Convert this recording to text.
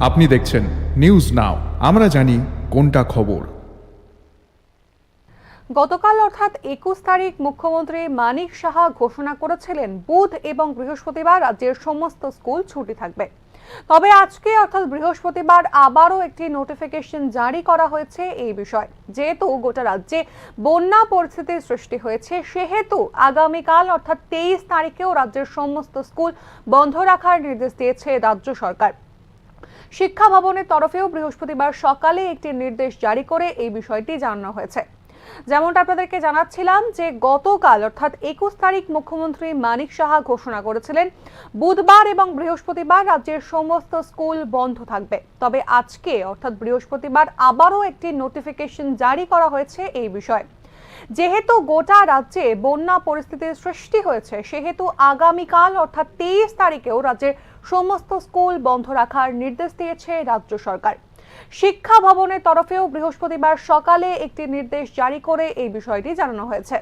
আপনি দেখছেন news now, আমরা জানি কোনটা খবর। গতকাল অর্থাৎ 21 তারিখ মুখ্যমন্ত্রী মানিক সাহা ঘোষণা করেছিলেন বুধ এবং বৃহস্পতিবার রাজ্যের সমস্ত স্কুল ছুটি থাকবে। তবে আজকে অর্থাৎ বৃহস্পতিবার আবারও একটি নোটিফিকেশন জারি করা হয়েছে এই বিষয়ে। যেহেতু গোটা রাজ্যে বন্যা পরিস্থিতির সৃষ্টি হয়েছে, সেহেতু আগামীকাল অর্থাৎ 23 তারিখেও রাজ্যের সমস্ত স্কুল বন্ধ রাখার নির্দেশ দিয়েছে রাজ্য সরকার। শিক্ষা ভবনের তরফেও বৃহস্পতিবার সকালে একটি নির্দেশ জারি করে এই বিষয়টি জানানো হয়েছে। যেমনটা আপনাদেরকে জানাচ্ছিলাম যে গতকাল অর্থাৎ 21 তারিখ মুখ্যমন্ত্রী মানিক সাহা ঘোষণা করেছিলেন বুধবার এবং বৃহস্পতিবার রাজ্যের সমস্ত স্কুল বন্ধ থাকবে। তবে আজকে অর্থাৎ বৃহস্পতিবার আবারও একটি নোটিফিকেশন জারি করা হয়েছে এই বিষয়ে। যেহেতু গোটা রাজ্যে বন্যা পরিস্থিতির সৃষ্টি হয়েছে, সেহেতু আগামীকাল অর্থাৎ 23 তারিখেও রাজ্যের সমস্ত স্কুল বন্ধ রাখার নির্দেশ দিয়েছে রাজ্য সরকার। শিক্ষা ভবনের তরফেও বৃহস্পতিবার সকালে একটি নির্দেশ জারি করে এই বিষয়টি জানানো হয়েছে।